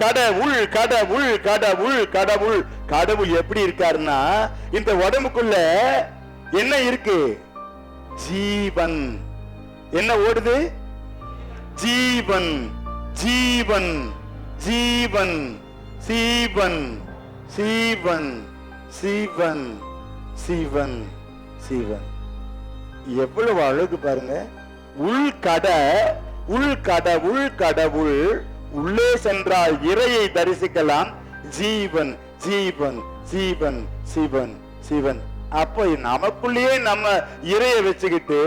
கடவுள் கடவுள் கடவுள் கடவுள் கடவுள் எப்படி இருக்காருன்னா இந்த உடம்புக்குள்ள என்ன இருக்கு? ஜீவன். என்ன ஓடுது? ஜீவன் ஜீவன் ஜீவன் சீவன் சீவன் சீவன் சீவன் சீவன். எவ்வளவு அழகு பாருங்க. உள்கடவுள் கடவுள், உள்ளே சென்றால் இறையை தரிசிக்கலாம். ஜீவன் ஜீவன் ஜீவன் சிவன் சிவன். அப்ப நமக்குள்ளேயே நம்ம இறையை வச்சுக்கிட்டு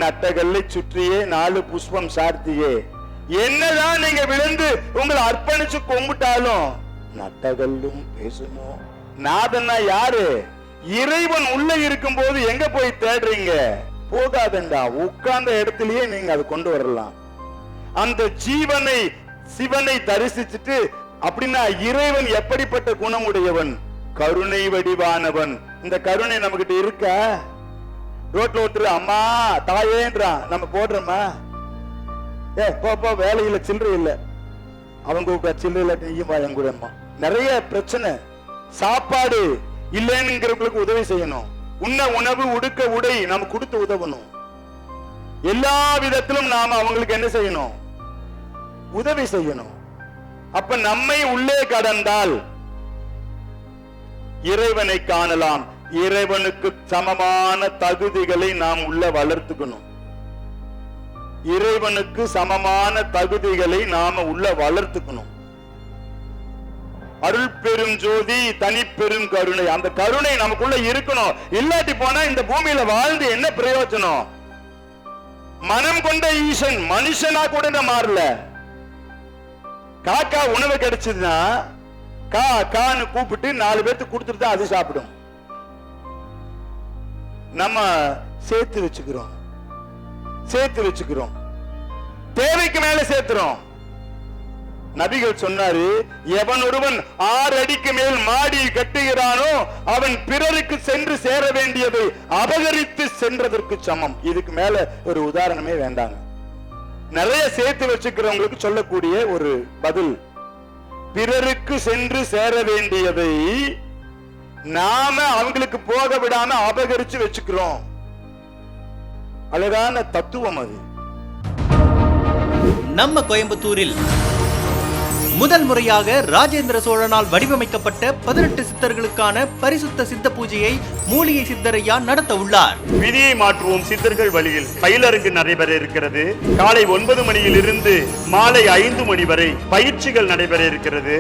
நட்டகல்லை சுற்றியே 4 புஷ்பம் சார்த்தியே என்னதான் நீங்க விழுந்து உங்களை அர்ப்பணிச்சு கும்பிட்டாலும் நட்டகல்லும் பேசணும். நாதன்னா யாரு? இறைவன் உள்ள இருக்கும் போது எங்க போய் தேடுறீங்க? போகாதண்டா, உட்கார்ந்த இடத்திலேயே நீங்க அதை கொண்டு வரலாம். அந்த ஜீவனை சிவனை தரிசிச்சுட்டு, அப்படின்னா இறைவன் எப்படிப்பட்ட குணமுடையவன்? கருணை வடிவானவன். இந்த கருணை நம்ம கிட்ட இருக்கா? ரோட்ல ஒருத்தர் அம்மா தாயேன்றான், நம்ம போடுறோமா? போ வேலையில சில்லறை இல்ல, அவங்க சில்லறை நீயும் வாங்கூடமா. நிறைய பிரச்சனை. சாப்பாடு இல்லைங்கிறவங்களுக்கு உதவி செய்யணும். உண்ண உணவு, உடுக்க உடை நாம கொடுத்து உதவணும். எல்லா விதத்திலும் நாம அவங்களுக்கு என்ன செய்யணும்? உதவி செய்யணும். அப்ப நம்மை உள்ளே கடந்தால் இறைவனை காணலாம். இறைவனுக்கு சமமான தகுதிகளை நாம் உள்ள வளர்த்துக்கணும். இறைவனுக்கு சமமான தகுதிகளை நாம உள்ள வளர்த்துக்கணும். அருள் பெரும் ஜோதி, தனி பெரும் கருணை. அந்த கருணை நமக்குள்ள இருக்கணும். இல்லாட்டி போனா இந்த பூமியில வாழ்ந்து என்ன பிரயோஜனம்? மனம் கொண்ட ஈசன் மனுஷனா கூட மாறல. காக்கா உணவு கிடைச்சதுன்னா கான்னு கூப்பிட்டு 4 பேருக்கு கொடுத்துட்டு தான் அது சாப்பிடும். நம்ம சேர்த்து வச்சுக்கிறோம், தேவைக்கு மேல சேர்த்துறோம். நபிகள் சொன்னாரு, எவன் ஒருவன் 6 அடிக்கு மேல் மாடி கட்டுகிறானோ அவன் பிறருக்கு சென்று சேர வேண்டியதை அபகரித்து சென்றதற்கு சமம். இதுக்கு மேல ஒரு உதாரணமே வேண்டாங்க. நிறைய சேர்த்து வச்சுக்கிறவங்களுக்கு சொல்லக்கூடிய ஒரு பதில், பிறருக்கு சென்று சேர வேண்டியதை நாம அவங்களுக்கு போக விடாம அபகரிச்சு வச்சுக்கிறோம். அழகான தத்துவம் அது. நம்ம கோயம்புத்தூரில் முதல் முறையாக ராஜேந்திர சோழனால் வடிவமைக்கப்பட்ட 18 சித்தர்களுக்கான பரிசுத்த சித்த பூஜையை மூலிகை சித்தரையா நடத்த உள்ளார். விதியை மாற்றுவோம் சித்தர்கள் வழியில் பயிலரங்கு நடைபெற இருக்கிறது. காலை 9 மணியிலிருந்து மாலை 5 மணி வரை பயிற்சிகள் நடைபெற இருக்கிறது.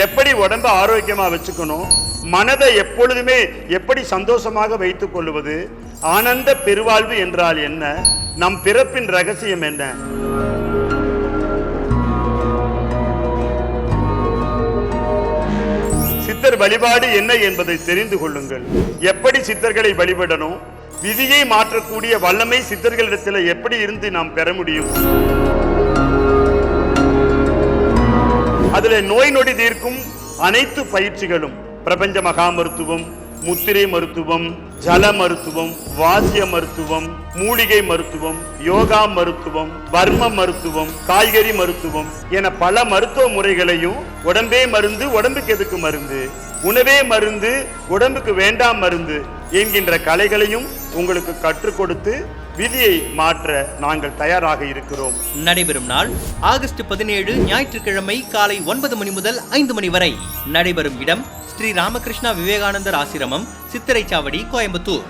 எப்படி உடம்ப ஆரோக்கியமா வச்சுக்கணும், மனதை எப்பொழுதுமே எப்படி சந்தோஷமாக வைத்துக் கொள்வது, ஆனந்த பெருவாழ்வு என்றால் என்ன, நம் பிறப்பின் ரகசியம் என்ன, சித்தர் வழிபாடு என்ன என்பதை தெரிந்து கொள்ளுங்கள். எப்படி சித்தர்களை வழிபடணும், விதியை மாற்றக்கூடிய வல்லமை சித்தர்களிடத்தில் எப்படி இருந்து நாம் பெற முடியும், அதுல நோய் நொடி தீர்க்கும் அனைத்து பயிற்சிகளும், பிரபஞ்ச மகா மருத்துவம், முத்திரை மருத்துவம், ஜல மருத்துவம், வாசிய மருத்துவம், மூலிகை மருத்துவம், யோகா மருத்துவம், வர்ம மருத்துவம், காய்கறி மருத்துவம் என பல மருத்துவ முறைகளையும், உடம்பே மருந்து உடம்புக்கு எதுக்கு மருந்து, உணவே மருந்து உடம்புக்கு வேண்டாம் மருந்து என்கின்ற கலைகளையும் உங்களுக்கு கற்றுக் கொடுத்து விதியை மாற்ற நாங்கள் தயாராக இருக்கிறோம். நடைபெறும் நாள் ஆகஸ்ட் 17 ஞாயிற்றுக்கிழமை காலை 9 மணி முதல் 5 மணி வரை. நடைபெறும் இடம் ஸ்ரீ ராமகிருஷ்ணா விவேகானந்தர் ஆசிரமம், சித்திரைச்சாவடி, கோயம்புத்தூர்.